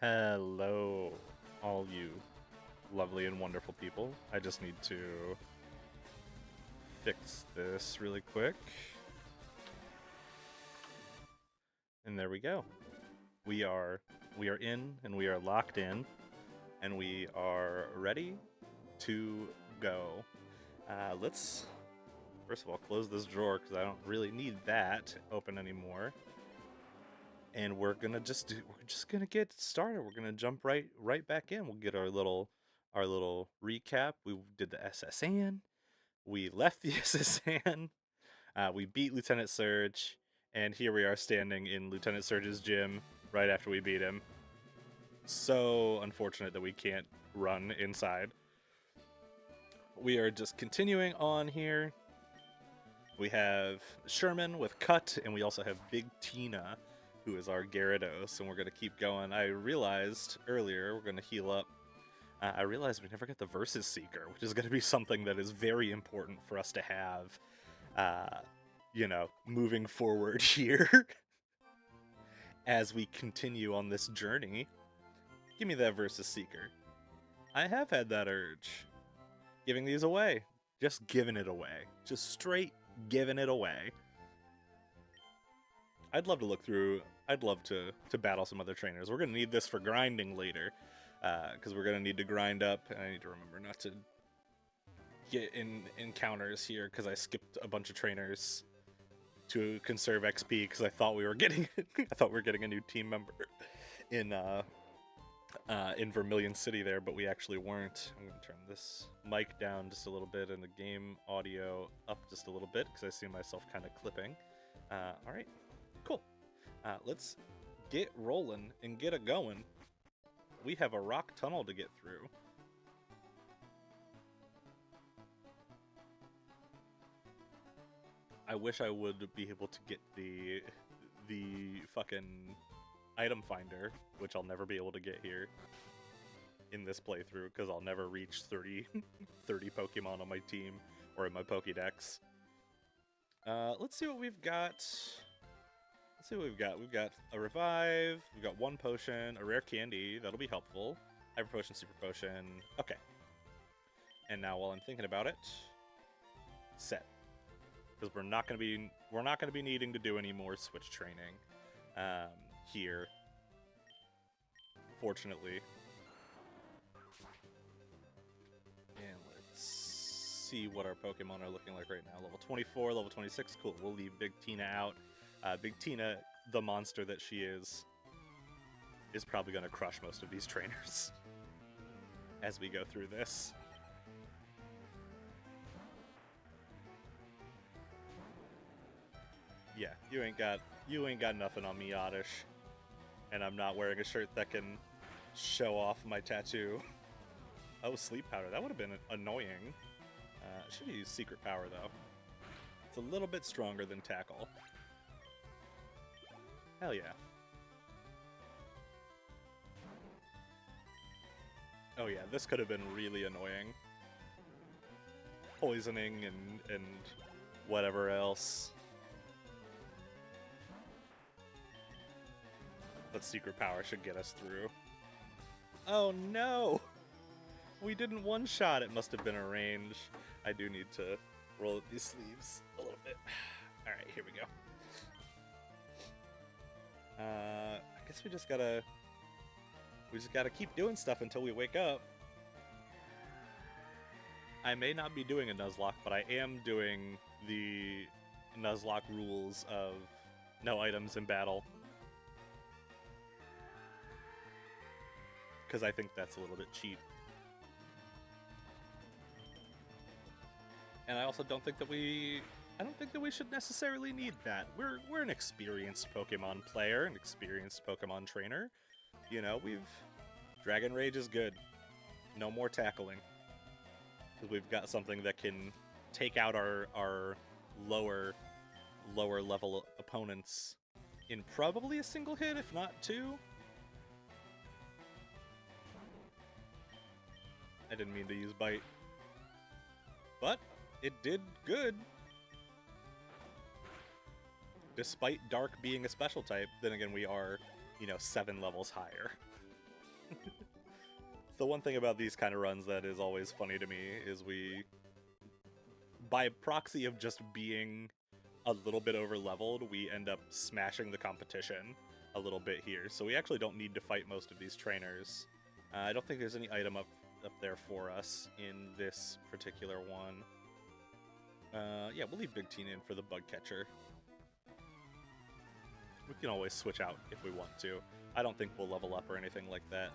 Hello, all you lovely and wonderful people. I just need to fix this really quick. And there we go. We are in and we are locked in and we are ready to go. Let's first of all close this drawer because I don't really need that open anymore. And we're just gonna get started. We're gonna jump right back in. We'll get our little recap. We did the SSN. We left the SSN. We beat Lieutenant Surge, and here we are standing in Lieutenant Surge's gym right after we beat him. So unfortunate that we can't run inside. We are just continuing on here. We have Sherman with Cut, and we also have Big Tina, who is our Gyarados, and we're going to keep going. I realized earlier we're going to heal up. I realized we never got the Versus Seeker, which is going to be something that is very important for us to have, moving forward here as we continue on this journey. Give me that Versus Seeker. I have had that urge. Giving these away. Just giving it away. Just straight giving it away. I'd love to look through. I'd love to battle some other trainers. We're going to need this for grinding later. Because we're going to need to grind up. And I need to remember not to get in encounters here. Because I skipped a bunch of trainers to conserve XP. Because I thought we were getting a new team member in Vermilion City there, but we actually weren't. I'm going to turn this mic down just a little bit and the game audio up just a little bit because I see myself kind of clipping. All right, cool. Let's get rolling and get it going. We have a rock tunnel to get through. I wish I would be able to get the fucking item finder, which I'll never be able to get here in this playthrough because I'll never reach 30 Pokemon on my team or in my Pokédex. Let's see what we've got. Let's see what we've got. We've got a revive, we've got one potion, a rare candy, that'll be helpful. Hyper potion, super potion. Okay. And now while I'm thinking about it, set. Because we're not gonna be needing to do any more switch training. Here, fortunately. And let's see what our Pokemon are looking like right now. Level 24, level 26, cool. We'll leave Big Tina out. Big Tina, the monster that she is probably going to crush most of these trainers as we go through this. Yeah, you ain't got nothing on me, Oddish. And I'm not wearing a shirt that can show off my tattoo. Oh, sleep powder. That would have been annoying. Should use secret power, though. It's a little bit stronger than tackle. Hell yeah. Oh yeah, this could have been really annoying. Poisoning and whatever else. But secret power should get us through. Oh no! We didn't one-shot. It must have been a range. I do need to roll up these sleeves a little bit. Alright, here we go. I guess we just gotta keep doing stuff until we wake up. I may not be doing a Nuzlocke, but I am doing the Nuzlocke rules of no items in battle. Because I think that's a little bit cheap. And I also don't think that we should necessarily need that. We're an experienced Pokemon player, an experienced Pokemon trainer. You know, Dragon Rage is good. No more tackling. Because we've got something that can take out our lower level opponents in probably a single hit, if not two. I didn't mean to use Bite. But it did good. Despite Dark being a special type, then again we are, 7 levels higher. The one thing about these kind of runs that is always funny to me is we, by proxy of just being a little bit over leveled, we end up smashing the competition a little bit here. So we actually don't need to fight most of these trainers. I don't think there's any item up there for us in this particular one. Yeah, we'll leave Big Tina in for the bug catcher. We can always switch out if we want to. I don't think we'll level up or anything like that.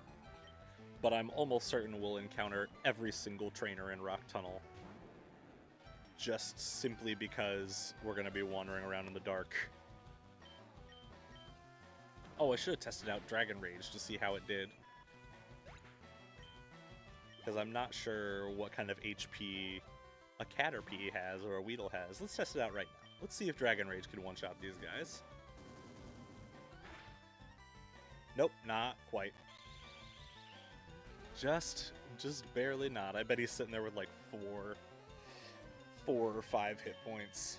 But I'm almost certain we'll encounter every single trainer in Rock Tunnel. Just simply because we're going to be wandering around in the dark. Oh, I should have tested out Dragon Rage to see how it did. Because I'm not sure what kind of HP a Caterpie has or a Weedle has. Let's test it out right now. Let's see if Dragon Rage can one-shot these guys. Nope, not quite. Just barely not. I bet he's sitting there with like four or five hit points.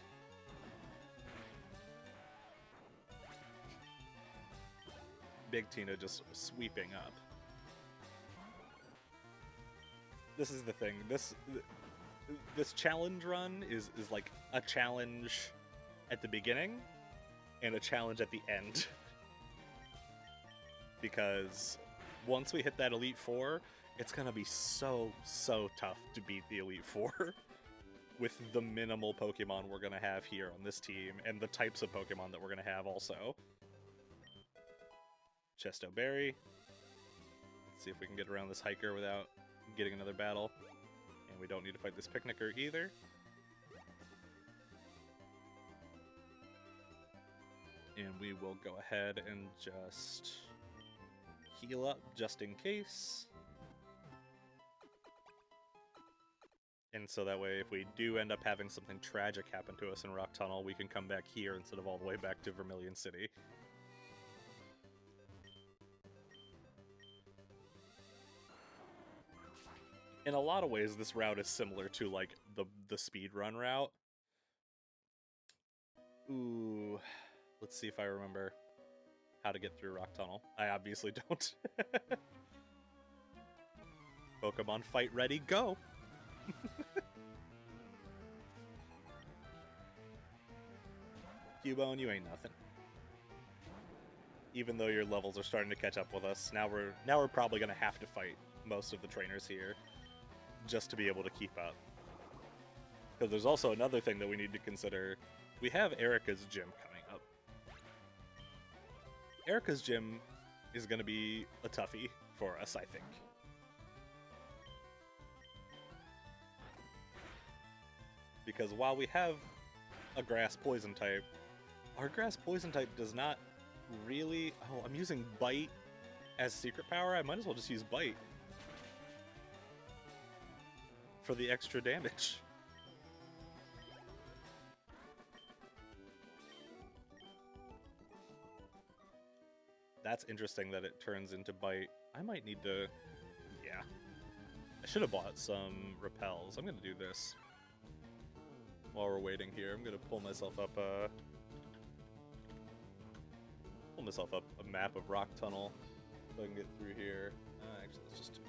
Big Tina just sweeping up. This is the thing. This challenge run is like a challenge at the beginning and a challenge at the end. Because once we hit that Elite Four, it's gonna be so tough to beat the Elite Four with the minimal Pokemon we're gonna have here on this team and the types of Pokemon that we're gonna have also. Chesto Berry. Let's see if we can get around this hiker without getting another battle. And we don't need to fight this picnicker either. And we will go ahead and just heal up just in case. And so that way, if we do end up having something tragic happen to us in Rock Tunnel, we can come back here instead of all the way back to Vermilion City. In a lot of ways, this route is similar to, like, the speedrun route. Ooh, let's see if I remember how to get through Rock Tunnel. I obviously don't. Pokemon fight ready, go! Cubone, you ain't nothing. Even though your levels are starting to catch up with us, now we're probably gonna have to fight most of the trainers here just to be able to keep up. Because there's also another thing that we need to consider. We have Erica's gym coming up. Erica's gym is going to be a toughie for us, I think. Because while we have a grass poison type, our grass poison type does not really... Oh, I'm using Bite as secret power? I might as well just use Bite for the extra damage. That's interesting that it turns into Bite. I might need to... Yeah. I should have bought some repels. I'm gonna do this. While we're waiting here, I'm gonna pull myself up a map of Rock Tunnel so I can get through here. Actually, let's just...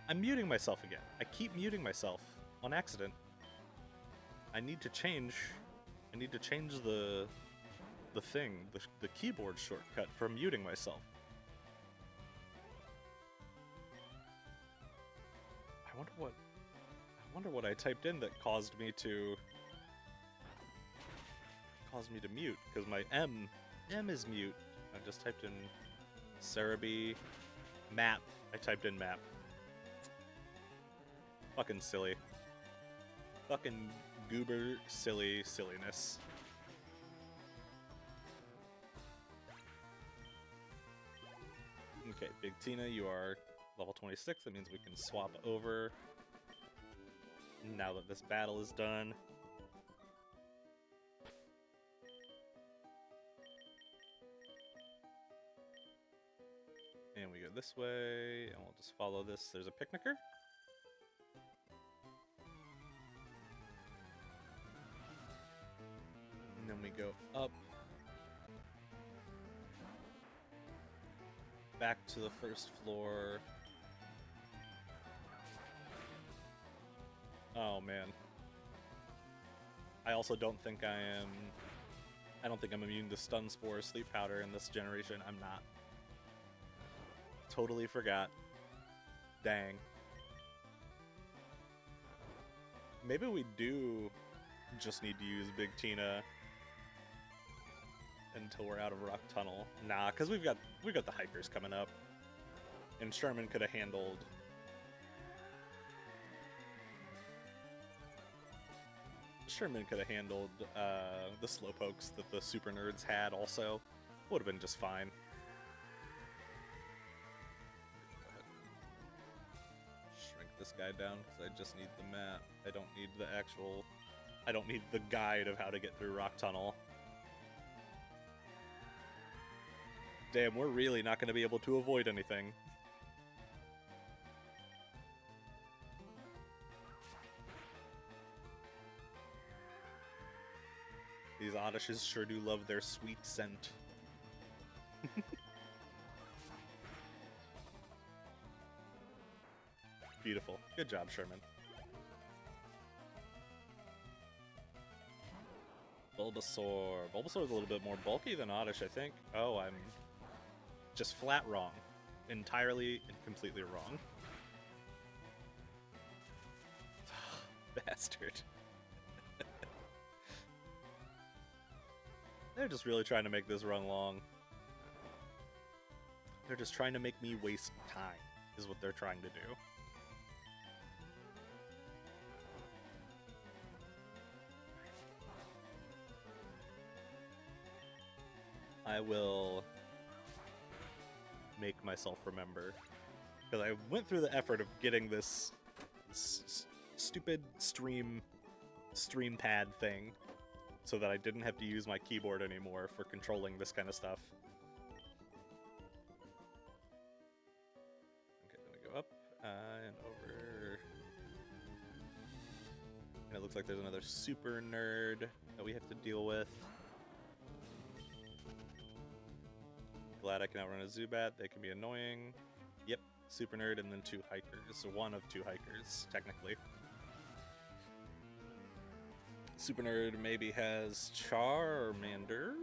I'm muting myself again. I keep muting myself on accident. I need to change the thing, the keyboard shortcut for muting myself. I wonder what I typed in that caused me to mute, because my M is mute. I just typed in Cerebi map. I typed in map. Fucking silly. Fucking goober silliness. Okay, Big Tina, you are level 26. That means we can swap over now that this battle is done. And we go this way, and we'll just follow this. There's a picnicker. And then we go up. Back to the first floor. Oh man. I also don't think I don't think I'm immune to Stun Spore, Sleep Powder in this generation. I'm not. Totally forgot. Dang. Maybe we do just need to use Big Tina until we're out of Rock Tunnel. Nah, because we've got the hikers coming up. And Sherman could have handled the slowpokes that the super nerds had also. Would have been just fine. Shrink this guy down because I just need the map. I don't need the guide of how to get through Rock Tunnel. Damn, we're really not going to be able to avoid anything. These Oddishes sure do love their sweet scent. Beautiful. Good job, Sherman. Bulbasaur. Bulbasaur is a little bit more bulky than Oddish, I think. Oh, I'm just flat wrong. Entirely and completely wrong. Bastard. They're just really trying to make this run long. They're just trying to make me waste time, is what they're trying to do. I will make myself remember. Because I went through the effort of getting this stupid stream pad thing so that I didn't have to use my keyboard anymore for controlling this kind of stuff. Okay, then we go up and over. And it looks like there's another super nerd that we have to deal with. Glad I can outrun a Zubat. They can be annoying. Yep, super nerd and then 2 hikers. So 1 of 2 hikers, technically. Super nerd maybe has Charmander.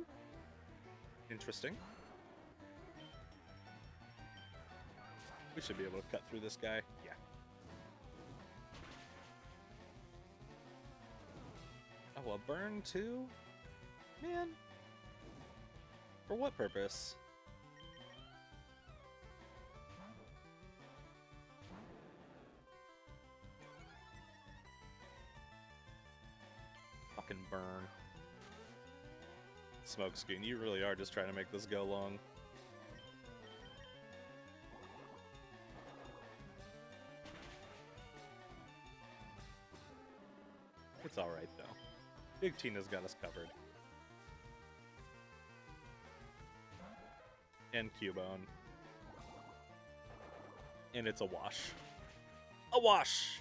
Interesting. We should be able to cut through this guy. Yeah. Oh, a burn too? Man. For what purpose? Fucking burn. Smokescreen, you really are just trying to make this go long. It's alright though. Big Tina's got us covered. And Cubone. And it's a wash. A wash!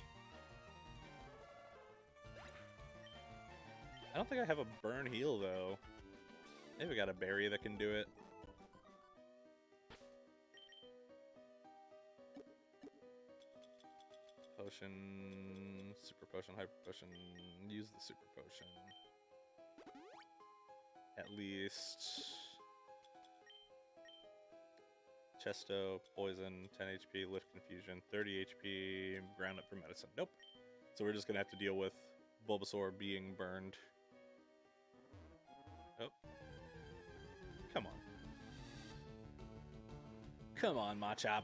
I don't think I have a burn heal though. Maybe we got a berry that can do it. potion, super potion, hyper potion. Use the super potion. At least. Chesto, poison, 10 HP, lift confusion, 30 HP, ground up for medicine. Nope. So we're just gonna have to deal with Bulbasaur being burned. Oh. Come on. Come on, Machop.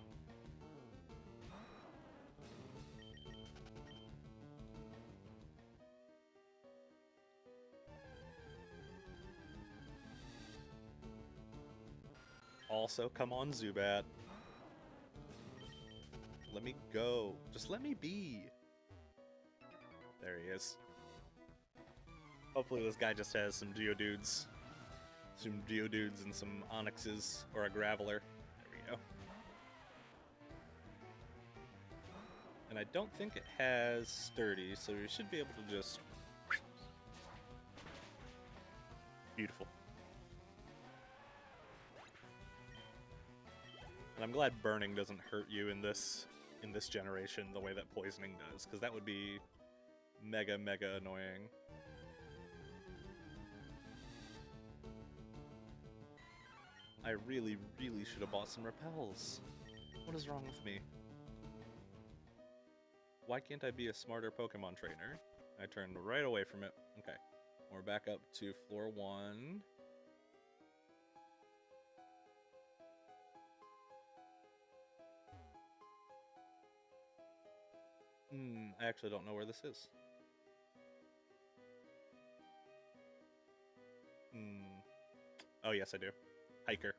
Also, come on, Zubat. Let me go. Just let me be. There he is. Hopefully this guy just has some Geodudes. Some Geodudes and some Onyxes, or a Graveler. There we go. And I don't think it has Sturdy, so we should be able to just... Beautiful. And I'm glad burning doesn't hurt you in this generation the way that poisoning does, because that would be mega annoying. I really should have bought some repels. What is wrong with me? Why can't I be a smarter Pokemon trainer? I turned right away from it. Okay. We're back up to floor 1. I actually don't know where this is. Oh, yes, I do. Hiker.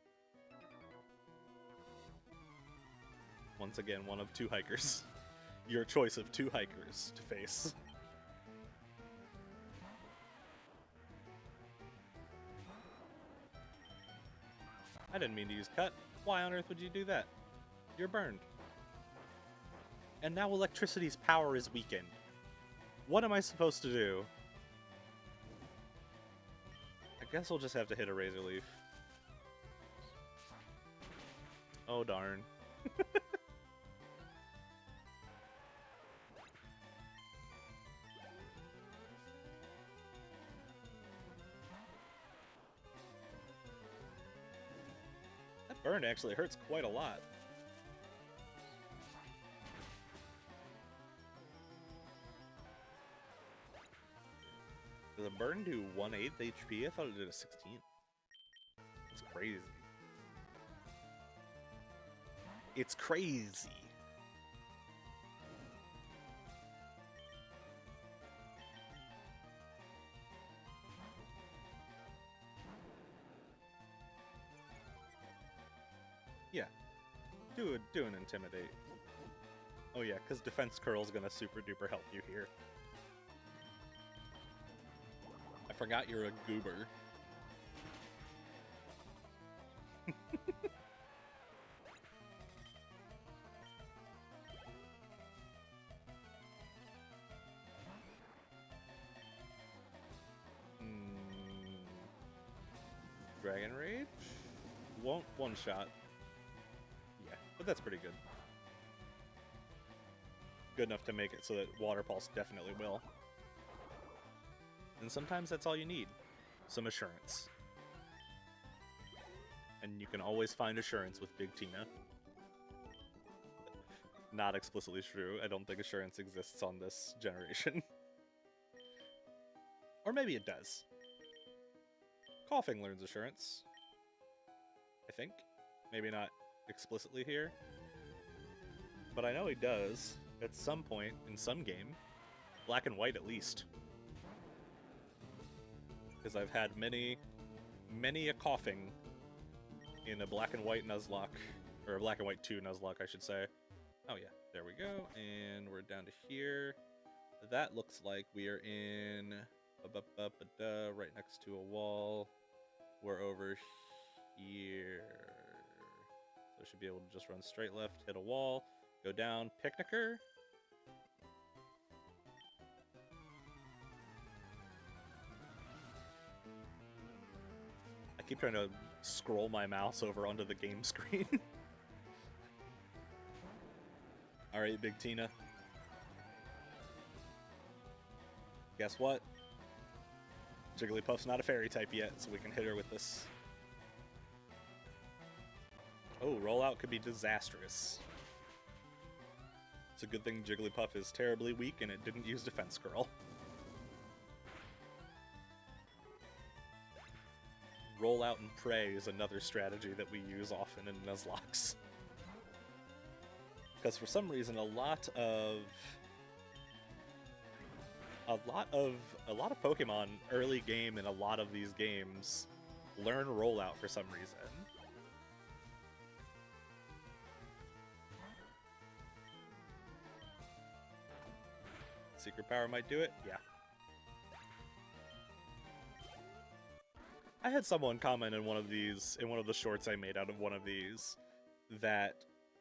Once again, one of 2 hikers. Your choice of 2 hikers to face. I didn't mean to use cut. Why on earth would you do that? You're burned. And now electricity's power is weakened. What am I supposed to do? I guess we'll just have to hit a Razor Leaf. Oh darn. That burn actually hurts quite a lot. Does a burn do 1/8 HP? I thought it did a 16. It's crazy. It's crazy. Yeah. Do an intimidate. Oh yeah, because defense curl's gonna super duper help you here. I forgot you're a goober. Dragon Rage? Won't one shot. Yeah, but that's pretty good. Good enough to make it so that Water Pulse definitely will. And sometimes that's all you need. Some assurance. And you can always find assurance with Big Tina. Not explicitly true. I don't think assurance exists on this generation. Or maybe it does. Coughing learns assurance. I think. Maybe not explicitly here. But I know he does at some point in some game. Black and White at least. Because I've had many a coughing in a Black and White Nuzlocke. Or a Black and White 2 Nuzlocke, I should say. Oh yeah, there we go. And we're down to here. That looks like we are in... right next to a wall. We're over here. So should be able to just run straight left, hit a wall, go down. Picnicker? I keep trying to scroll my mouse over onto the game screen. Alright, Big Tina. Guess what? Jigglypuff's not a fairy type yet, so we can hit her with this. Oh, rollout could be disastrous. It's a good thing Jigglypuff is terribly weak and it didn't use Defense Curl. Rollout and pray is another strategy that we use often in Nuzlocke. Because for some reason a lot of Pokemon early game in a lot of these games learn rollout for some reason. Secret Power might do it? Yeah. I had someone comment in one of the shorts I made out of one of these, that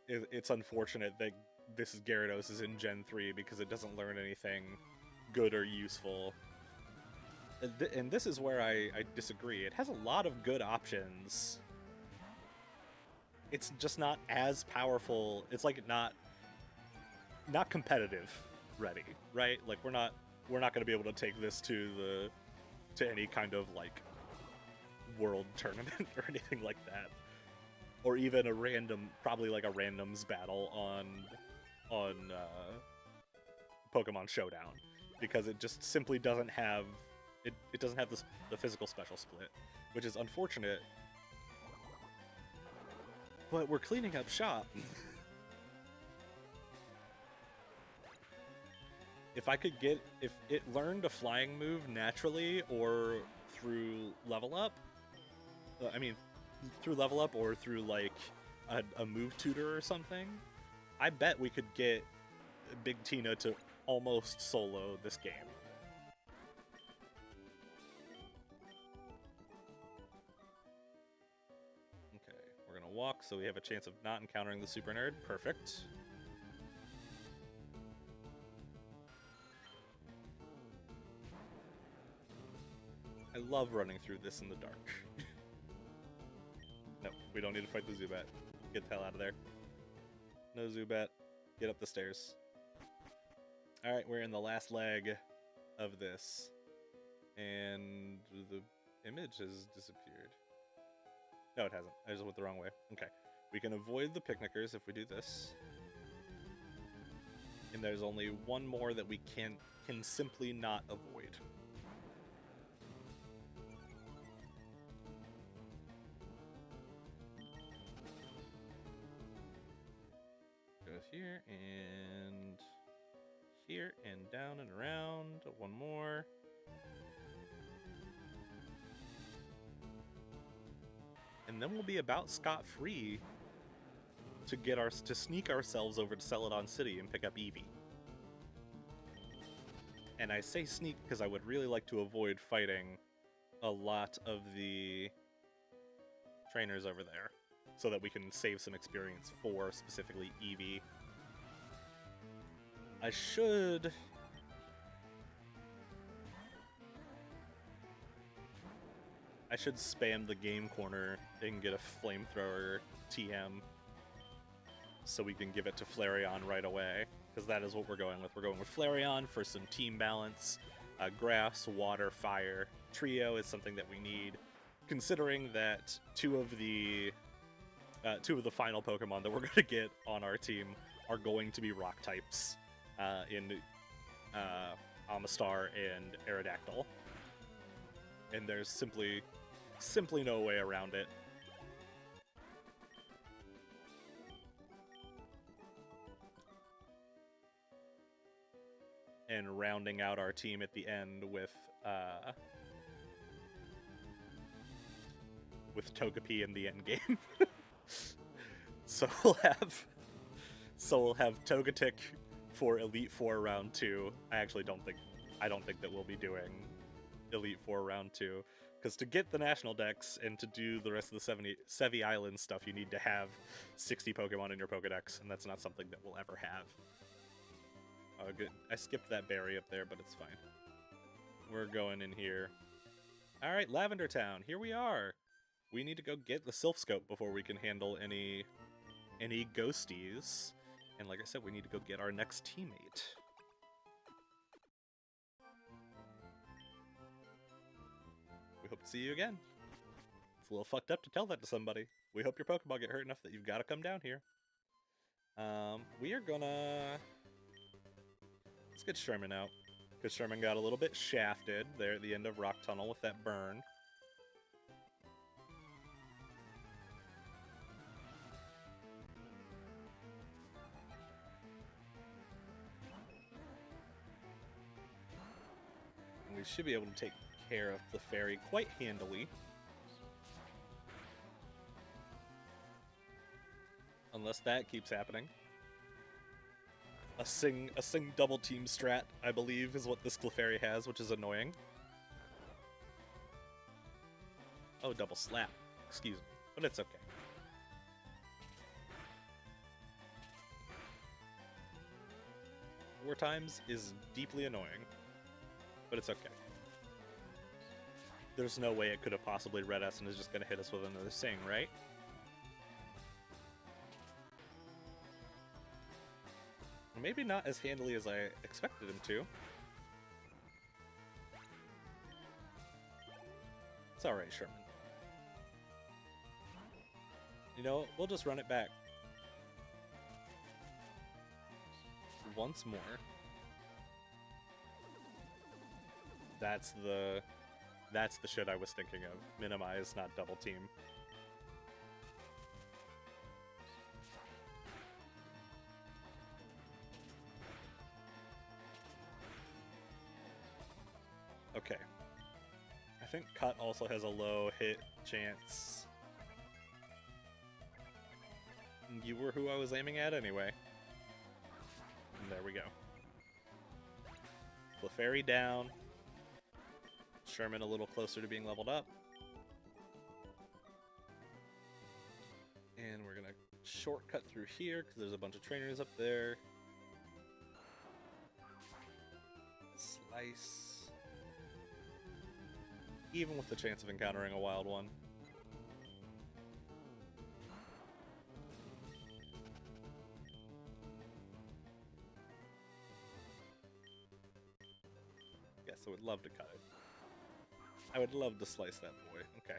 it's unfortunate that this is Gyarados is in Gen 3 because it doesn't learn anything good or useful. And this is where I disagree. It has a lot of good options. It's just not as powerful. It's like not competitive ready, right? Like we're not going to be able to take this to any kind of like world tournament or anything like that, or even a random, probably like a randoms battle on Pokemon Showdown, because it just simply doesn't have it doesn't have the physical special split, which is unfortunate. But we're cleaning up shop. If it learned a flying move naturally or through level up, through level up or through like a move tutor or something, I bet we could get Big Tina to almost solo this game. Okay, we're gonna walk so we have a chance of not encountering the Super Nerd. Perfect. I love running through this in the dark. No, we don't need to fight the Zubat. Get the hell out of there. No Zubat. Get up the stairs. Alright, we're in the last leg of this. And the image has disappeared. No, it hasn't. I just went the wrong way. Okay. We can avoid the picnickers if we do this. And there's only one more that we can simply not avoid. Here and down and around. One more. And then we'll be about scot-free to sneak ourselves over to Celadon City and pick up Eevee. And I say sneak because I would really like to avoid fighting a lot of the trainers over there, so that we can save some experience for specifically Eevee. I should spam the game corner and get a flamethrower TM so we can give it to Flareon right away, because that is what we're going with. We're going with Flareon for some team balance. Grass, water, fire trio is something that we need, considering that two of the final Pokemon that we're going to get on our team are going to be rock types in Amistar and Aerodactyl. And there's simply no way around it. And rounding out our team at the end with Togepi in the end game. So we'll have Togetic for Elite Four round 2. I don't think that we'll be doing Elite Four round 2, because to get the national dex and to do the rest of the Sevi Island stuff, you need to have 60 Pokemon in your Pokedex, and that's not something that we'll ever have. Oh, good. I skipped that berry up there, but it's fine. We're going in here. All right, Lavender Town. Here we are. We need to go get the Silph Scope before we can handle any ghosties. And like I said, we need to go get our next teammate. We hope to see you again. It's a little fucked up to tell that to somebody. We hope your Pokemon get hurt enough that you've got to come down here. We are gonna... Let's get Sherman out. Because Sherman got a little bit shafted there at the end of Rock Tunnel with that burn. And we should be able to take care of the fairy quite handily. Unless that keeps happening. A sing double team strat, I believe, is what this Clefairy has, which is annoying. Oh, double slap. Excuse me. But it's okay. Four times is deeply annoying. But it's okay. There's no way it could have possibly read us and is just going to hit us with another sing, right? Maybe not as handily as I expected him to. It's alright, Sherman. You know, we'll just run it back. Once more. That's the shit I was thinking of. Minimize, not double team. Okay. I think Cut also has a low hit chance. You were who I was aiming at anyway. And there we go. Clefairy down. Sherman a little closer to being leveled up. And we're gonna shortcut through here because there's a bunch of trainers up there. Slice. Even with the chance of encountering a wild one. Yes, I would love to cut it. I would love to slice that boy. Okay.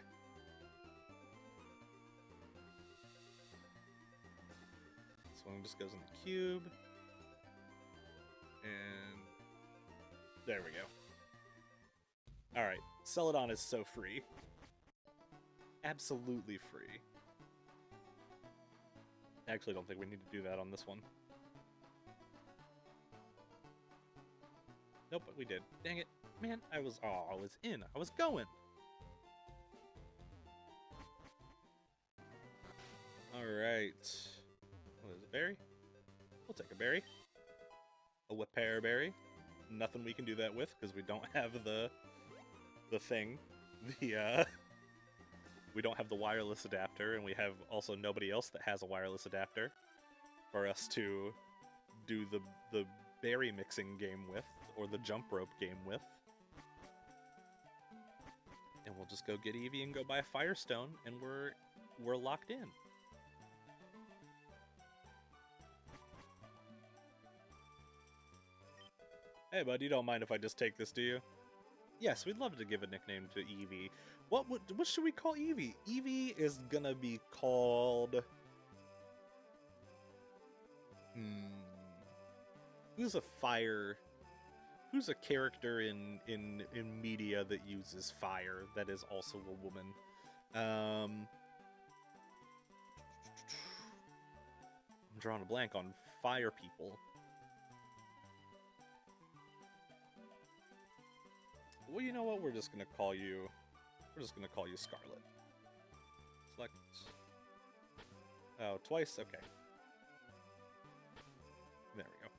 This one just goes in the cube. And there we go. Alright, Celadon is so free. Absolutely free. I actually don't think we need to do that on this one. Nope, but we did. Dang it. Man, I was in. I was going. Alright. What is it, berry? We'll take a berry. A Whippear berry. Nothing we can do that with, because we don't have the thing. We don't have the wireless adapter, and we have also nobody else that has a wireless adapter for us to do the berry mixing game with, or the jump rope game with. And we'll just go get Eevee and go buy a Firestone, and we're locked in. Hey bud, you don't mind if I just take this, do you? Yes, we'd love to give a nickname to Eevee. What should we call Eevee? Eevee is gonna be called... Who's a character in media that uses fire that is also a woman? I'm drawing a blank on fire people. Well, you know what? We're just gonna call you Scarlet. Select. Oh, twice? Okay. There we go.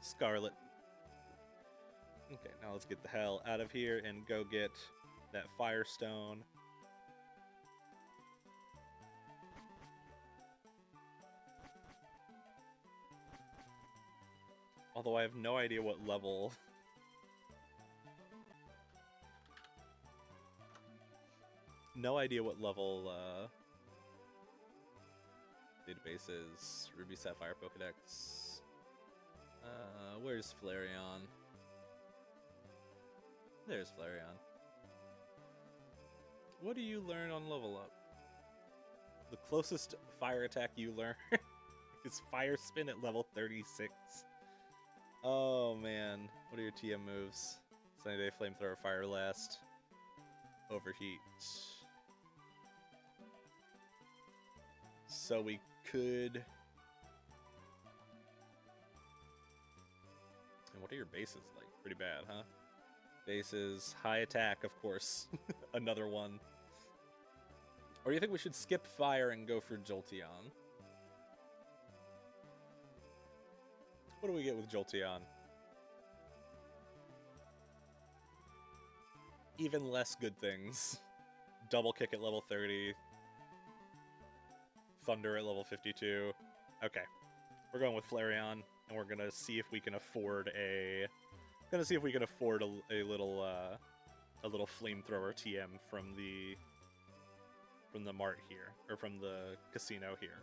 Scarlet. Okay, now let's get the hell out of here and go get that Firestone. Although I have no idea what level... Databases, Ruby Sapphire Pokedex. Where's Flareon? There's Flareon. What do you learn on level up? The closest fire attack you learn is Fire Spin at level 36. Oh man, what are your TM moves? Sunny Day, Flamethrower, Fire Blast, Overheat. So we could... And what are your bases like? Pretty bad, huh? Bases, high attack, of course. Another one. Or do you think we should skip fire and go for Jolteon? What do we get with Jolteon? Even less good things. Double kick at level 30. Thunder at level 52. Okay. We're going with Flareon, and we're gonna see if we can afford a... Gonna see if we can afford a little flamethrower TM from the mart here, or from the casino here,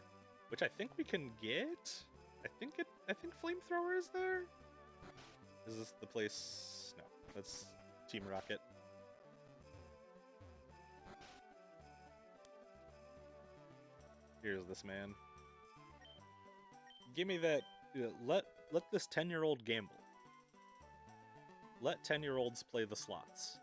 which I think we can get. I think flamethrower is there. Is this the place? No, that's Team Rocket. Here's this man. Give me that. Let this 10-year-old gamble. Let 10-year-olds play the slots.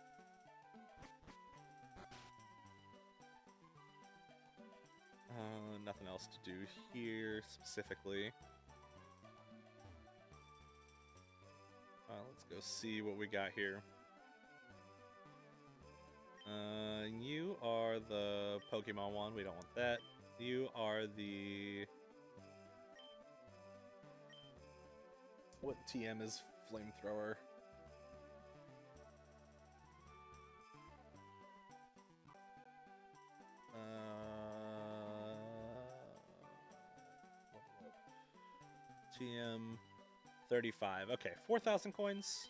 Nothing else to do here specifically. Let's go see what we got here. You are the Pokemon one. We don't want that. You are the... What TM is Flamethrower? TM 35. Okay, 4,000 coins.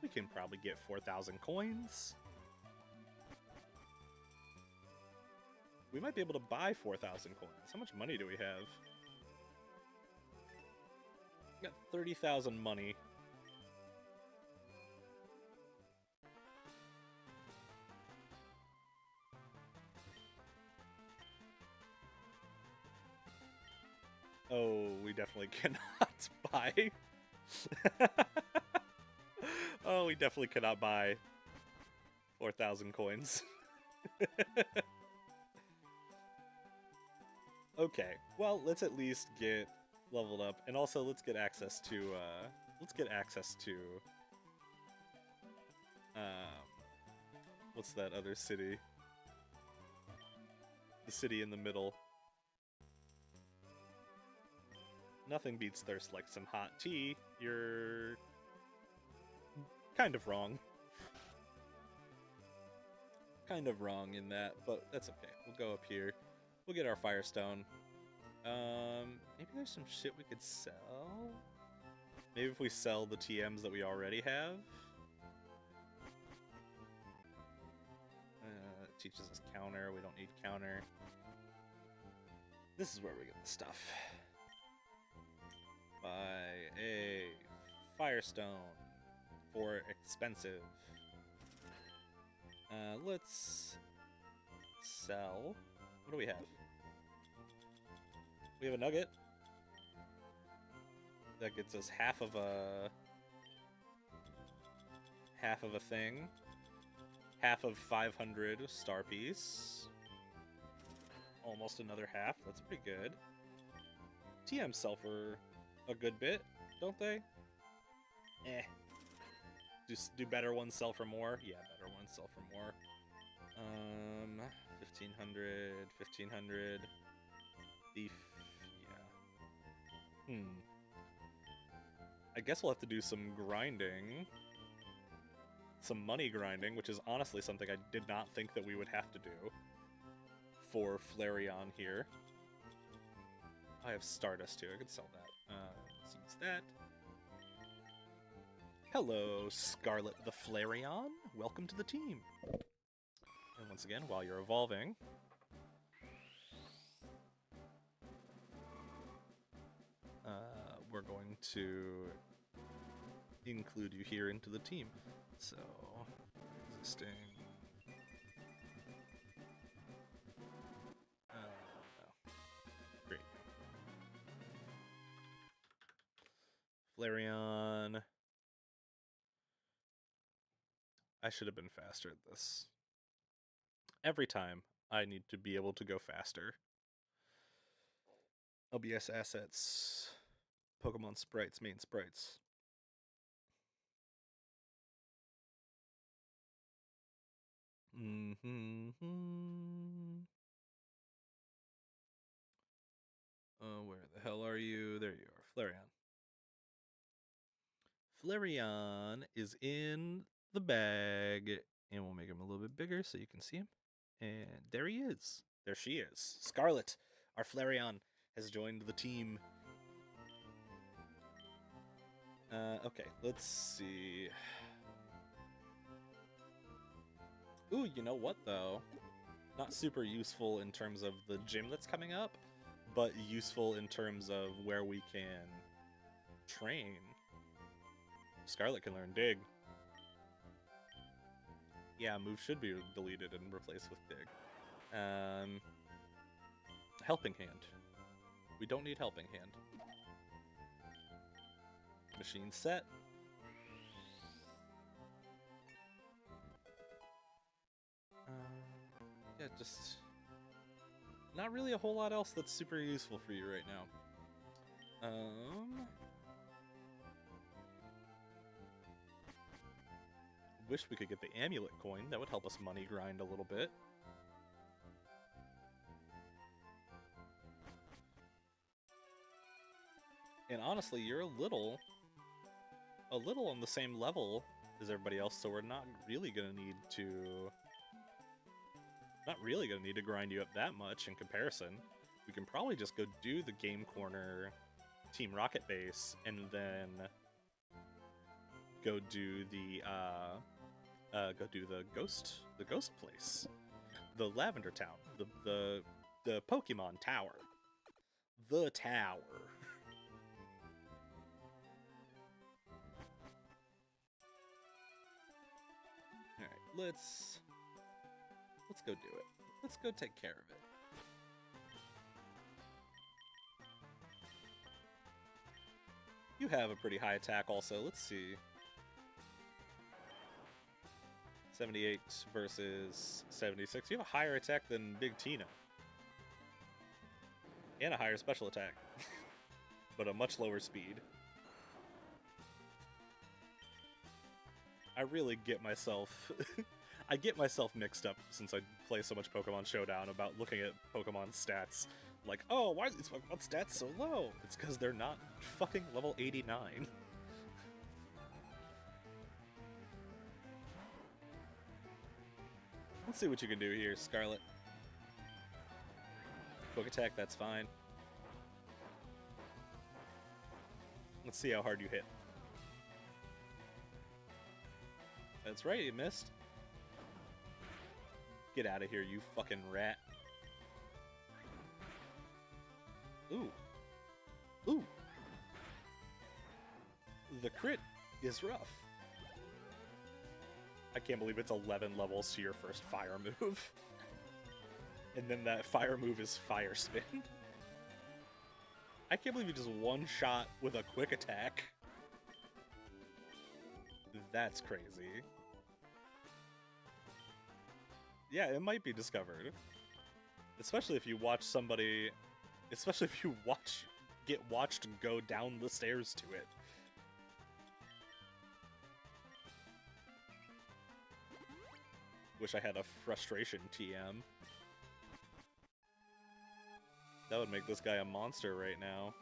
We can probably get 4,000 coins. We might be able to buy 4,000 coins. How much money do we have? We got 30,000 money. Oh, we definitely cannot buy. Oh, we definitely cannot buy 4,000 coins. Okay, well, let's at least get leveled up, and also let's get access to what's that other city? The city in the middle. Nothing beats thirst like some hot tea. You're kind of wrong. Kind of wrong in that, but that's okay. We'll go up here. We'll get our Firestone. Maybe there's some shit we could sell? Maybe if we sell the TMs that we already have? It teaches us counter. We don't need counter. This is where we get the stuff. Buy a Firestone for expensive. Let's sell. What do we have? We have a nugget. That gets us half of a thing. Half of 500 star piece. Almost another half. That's pretty good. TM sell for a good bit, don't they? Eh. Just do better ones sell for more? Yeah, better ones sell for more. 1,500, 1,500. Thief, yeah. I guess we'll have to do some grinding. Some money grinding, which is honestly something I did not think that we would have to do for Flareon here. I have Stardust too, I could sell that. Let's use that. Hello, Scarlet the Flareon. Welcome to the team. And once again, while you're evolving, we're going to include you here into the team. So, existing. Great. Flareon. I should have been faster at this. Every time, I need to be able to go faster. LBS assets. Pokemon sprites, main sprites. Where the hell are you? There you are, Flareon. Flareon is in the bag, and we'll make him a little bit bigger so you can see him. And there he is. There she is. Scarlet, our Flareon, has joined the team. Okay, let's see. Ooh, you know what, though? Not super useful in terms of the gym that's coming up, but useful in terms of where we can train. Scarlet can learn Dig. Yeah, move should be deleted and replaced with Dig. Helping Hand. We don't need Helping Hand. Machine set. Yeah, just not really a whole lot else that's super useful for you right now. Wish we could get the amulet coin. That would help us money grind a little bit. And honestly, you're a little on the same level as everybody else, so we're not really gonna need to grind you up that much in comparison. We can probably just go do the Game Corner Team Rocket base and then go do the ghost place, the Lavender Town, the Pokemon Tower, the tower. All right, let's go do it. Let's go take care of it. You have a pretty high attack also. Let's see. 78 versus 76. You have a higher attack than Big Tina. And a higher special attack. But a much lower speed. I really get myself... I get myself mixed up since I play so much Pokemon Showdown about looking at Pokemon stats. Like, oh, why are these Pokemon stats so low? It's because they're not fucking level 89. Let's see what you can do here, Scarlet. Quick attack, that's fine. Let's see how hard you hit. That's right, you missed. Get out of here, you fucking rat. Ooh. Ooh. The crit is rough. I can't believe it's 11 levels to your first fire move. And then that fire move is Fire Spin. I can't believe you just one-shot with a quick attack. That's crazy. Yeah, it might be discovered. Especially if you watch somebody... Especially if you get watched go down the stairs to it. Wish I had a frustration TM. That would make this guy a monster right now.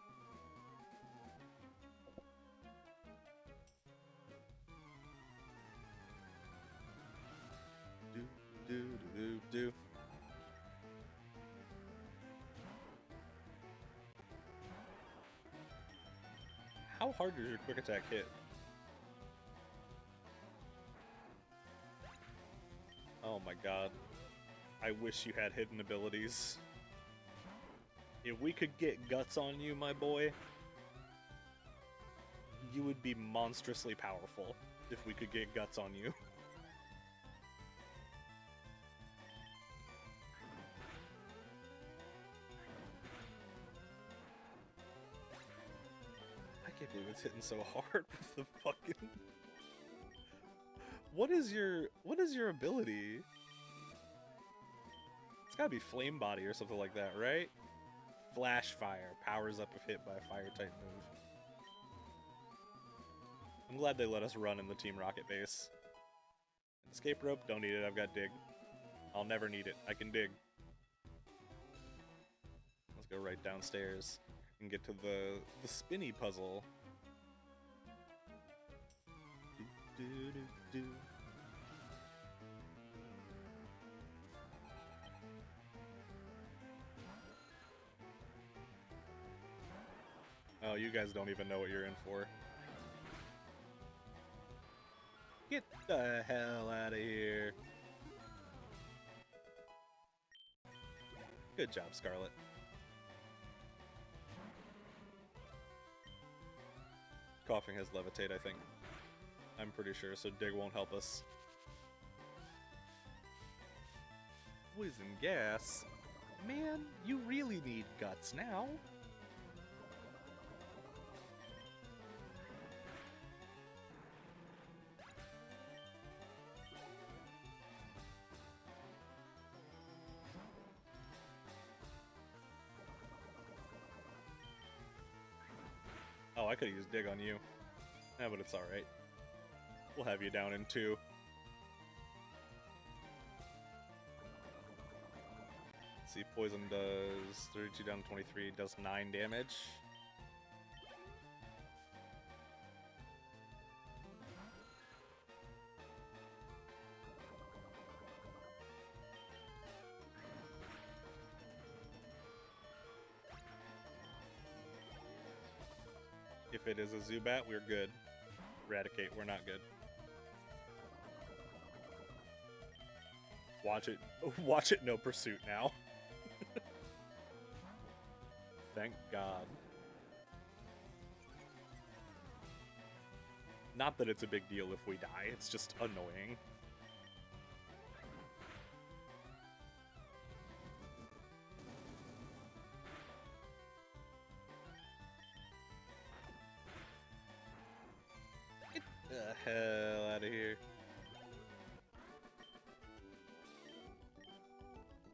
Do. How hard does your quick attack hit? Oh my god. I wish you had hidden abilities. If we could get guts on you, my boy, you would be monstrously powerful if we could get guts on you. I can't believe it's hitting so hard with the fucking... What is your ability? It's gotta be Flame Body or something like that, right? Flash Fire. Powers up if hit by a fire-type move. I'm glad they let us run in the Team Rocket base. Escape rope, don't need it, I've got dig. I'll never need it, I can dig. Let's go right downstairs and get to the spinny puzzle. Do. Oh, you guys don't even know what you're in for. Get the hell out of here. Good job, Scarlet. Coughing has levitate, I think. I'm pretty sure, so dig won't help us. Poison gas? Man, you really need guts now. Oh, I could've used dig on you. Yeah, but it's alright. We'll have you down in 2. Let's see, poison does 32 down to 23, does 9 damage. If it is a Zubat, we're good. Eradicate, we're not good. Watch it, no pursuit now. Thank God. Not that it's a big deal if we die, it's just annoying. Get the hell out of here.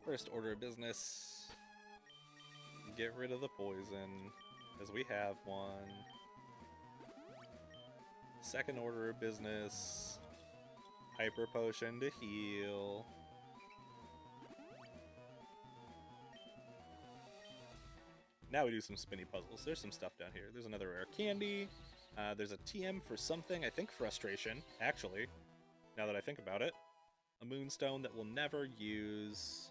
First order of business, get rid of the poison, because we have one. Second order of business, hyper potion to heal. Now we do some spinny puzzles. There's some stuff down here. There's another rare candy. There's a TM for something, I think frustration, actually, now that I think about it. A moonstone that we'll never use.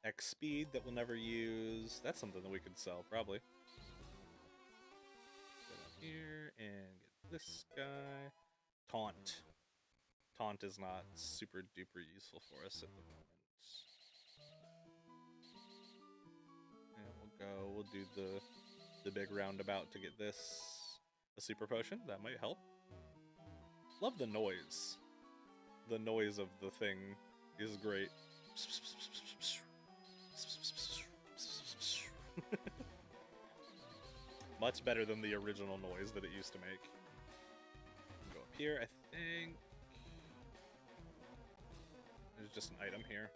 X speed that we'll never use. That's something that we could sell, probably. Go down here and get this guy. Taunt. Taunt is not super duper useful for us at the moment. And we'll do the big roundabout to get this. A super potion, that might help. Love the noise. The noise of the thing is great. Much better than the original noise that it used to make. Go up here, I think. There's just an item here.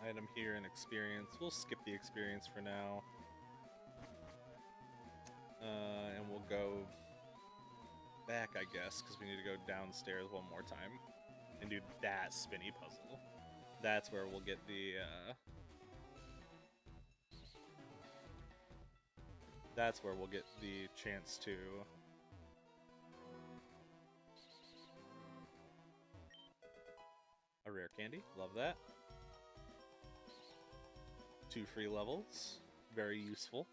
Item here and experience. We'll skip the experience for now. And we'll go back, I guess, because we need to go downstairs one more time and do that spinny puzzle. That's where we'll get the, that's where we'll get the chance to a rare candy. Love that. 2 free levels. Very useful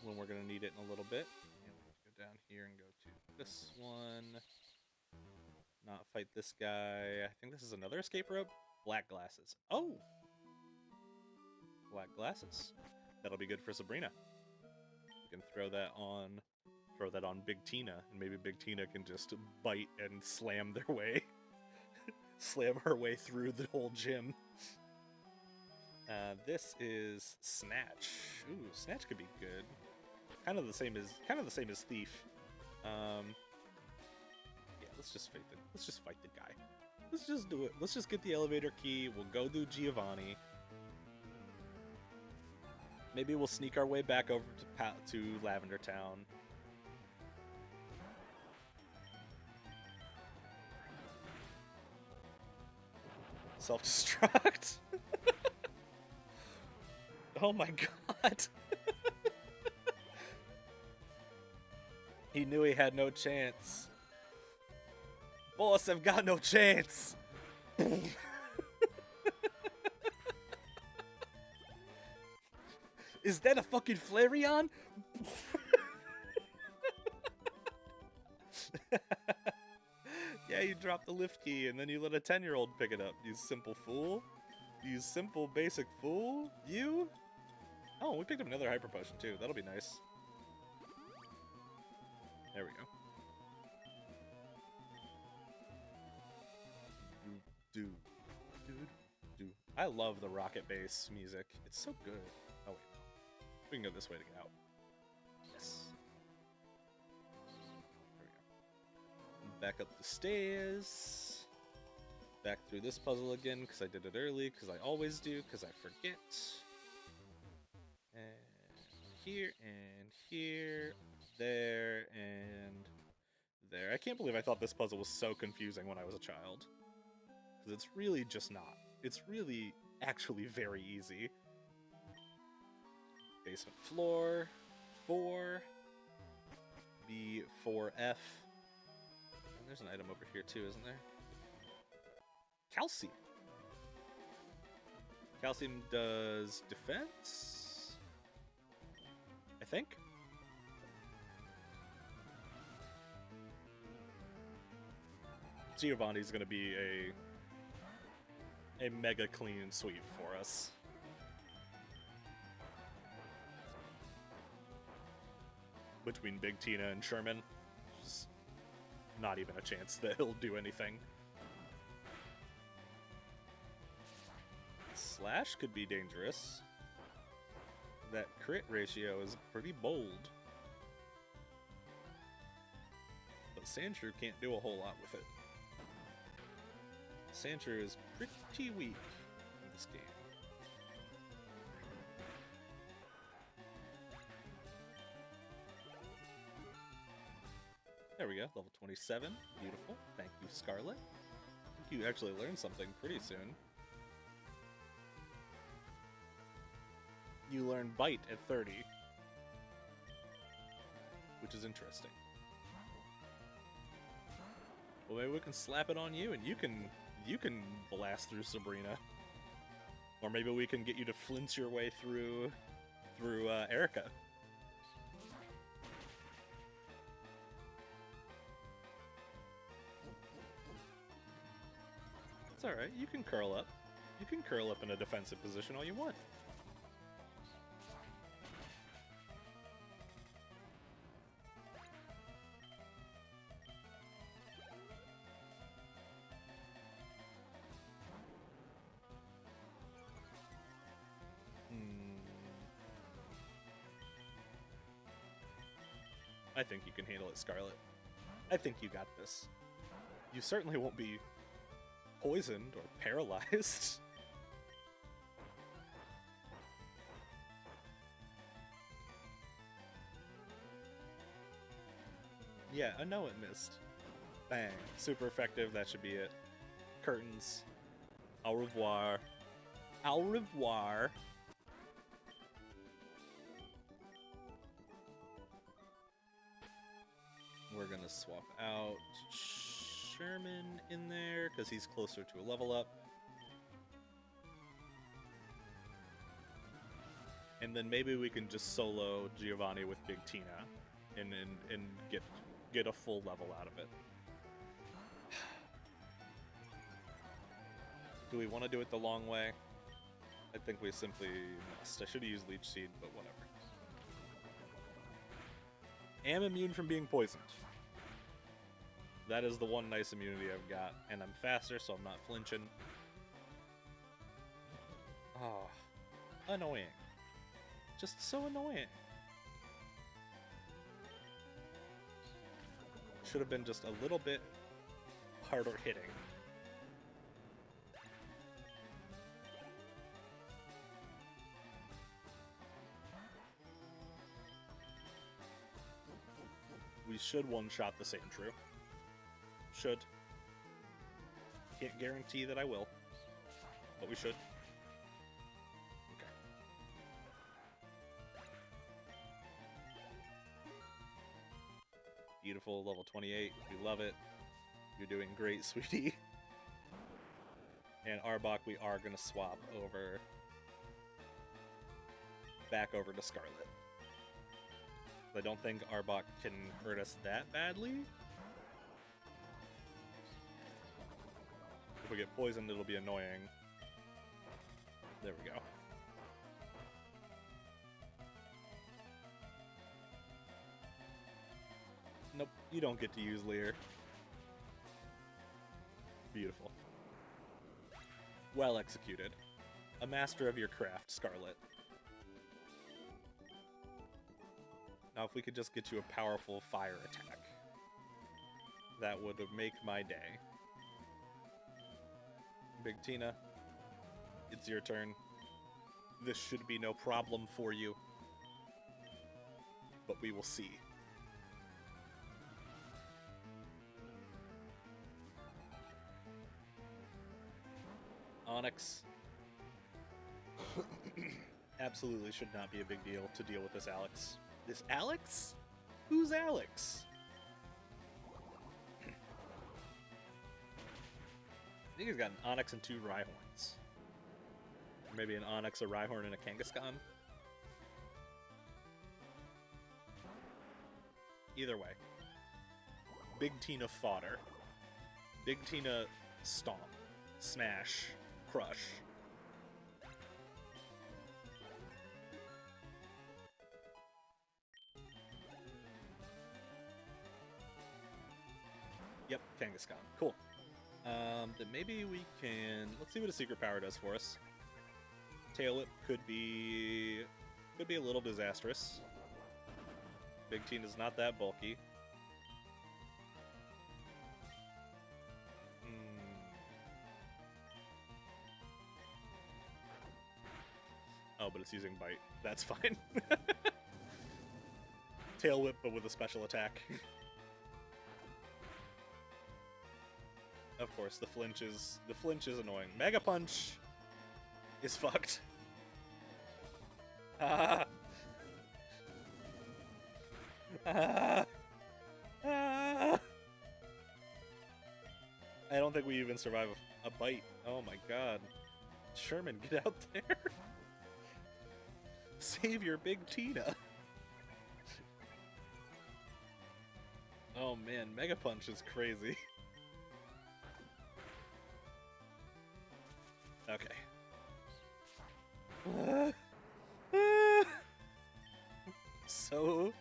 when we're going to need it in a little bit. And we'll go down here and go to this one. Not fight this guy. I think this is another escape rope. Black glasses. Oh! black glasses. That'll be good for Sabrina. We can throw that on Big Tina, and maybe Big Tina can just bite and slam their way, slam her way through the whole gym. This is Snatch. Ooh, Snatch could be good. Kind of the same as Thief. Yeah, let's just fight the guy. Let's just do it. Let's just get the elevator key. We'll go do Giovanni. Maybe we'll sneak our way back over to Lavender Town. Self-destruct. Oh my god. He knew he had no chance. Boss, I've got no chance. Is that a fucking Flareon? Yeah, you dropped the lift key and then you let a 10-year-old pick it up. You simple fool. You simple basic fool. You? Oh, we picked up another Hyper Potion too. That'll be nice. There we go. Do. I love the rocket bass music. It's so good. Oh wait, we can go this way to get out. Yes. There we go. Back up the stairs. Back through this puzzle again because I did it early. Because I always do. Because I forget. And here and here, there and there. I can't believe I thought this puzzle was so confusing when I was a child. Because it's really just not. It's really actually very easy. Basement floor, 4, B4F. And there's an item over here too, isn't there? Calcium. Calcium does defense, I think. Giovanni's gonna be a mega clean sweep for us. Between Big Tina and Sherman, just not even a chance that he'll do anything. Slash could be dangerous. That crit ratio is pretty bold. But Sandshrew can't do a whole lot with it. Sandshrew is pretty weak in this game. There we go, level 27. Beautiful. Thank you, Scarlet. I think you actually learned something pretty soon. You learn Bite at 30. Which is interesting. Well, maybe we can slap it on you and you can blast through Sabrina. Or maybe we can get you to flinch your way through Erica. It's alright, you can curl up. You can curl up in a defensive position all you want. I think you can handle it, Scarlet. I think you got this. You certainly won't be poisoned or paralyzed. Yeah, I know it missed. Bang. Super effective, that should be it. Curtains. Au revoir. Au revoir. We're gonna swap out Sherman in there because he's closer to a level up. And then maybe we can just solo Giovanni with Big Tina and get a full level out of it. Do we want to do it the long way? I think we simply must. I should have used Leech Seed, but whatever. Am immune from being poisoned. That is the one nice immunity I've got. And I'm faster, so I'm not flinching. Oh, annoying. Just so annoying. Should have been just a little bit harder hitting. We should one-shot the Sandshrew. Should. Can't guarantee that I will, but we should. Okay. Beautiful, level 28. We love it. You're doing great, sweetie. And Arbok, we are going to swap over back over to Scarlet. I don't think Arbok can hurt us that badly. If we get poisoned, it'll be annoying. There we go. Nope, you don't get to use Leer. Beautiful. Well executed. A master of your craft, Scarlet. Now if we could just get you a powerful fire attack, that would make my day. Big Tina, it's your turn. This should be no problem for you. But we will see. Onyx. Absolutely should not be a big deal to deal with this Alex. This Alex? Who's Alex? I think he's got an Onyx and 2 Rhyhorns. Or maybe an Onyx, a Rhyhorn, and a Kangaskhan. Either way. Big Tina fodder. Big Tina stomp. Smash. Crush. Yep, Kangaskhan. Cool. Then maybe we can... Let's see what a secret power does for us. Tail Whip could be a little disastrous. Big Tina's not that bulky. Oh, but it's using Bite. That's fine. Tail Whip, but with a special attack. Of course, the flinch is annoying. Mega Punch is fucked. Ah. Ah. Ah. I don't think we even survive a bite. Oh my god. Sherman, get out there. Save your Big Tina. Oh man, Mega Punch is crazy. Okay. So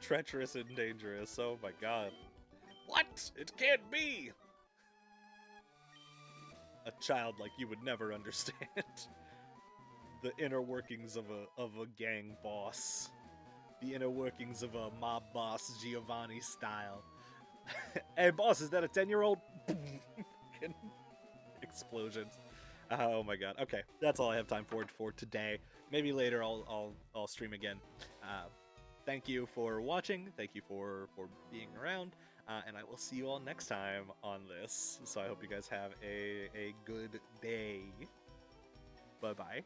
treacherous and dangerous. Oh my god. What? It can't be! A child like you would never understand. The inner workings of a gang boss. The inner workings of a mob boss Giovanni style. Hey boss, is that a 10-year-old? Explosions. Oh my god. Okay, that's all I have time for today. Maybe later I'll stream again. Thank you for watching. Thank you for being around. And I will see you all next time on this. So I hope you guys have a good day. Bye-bye.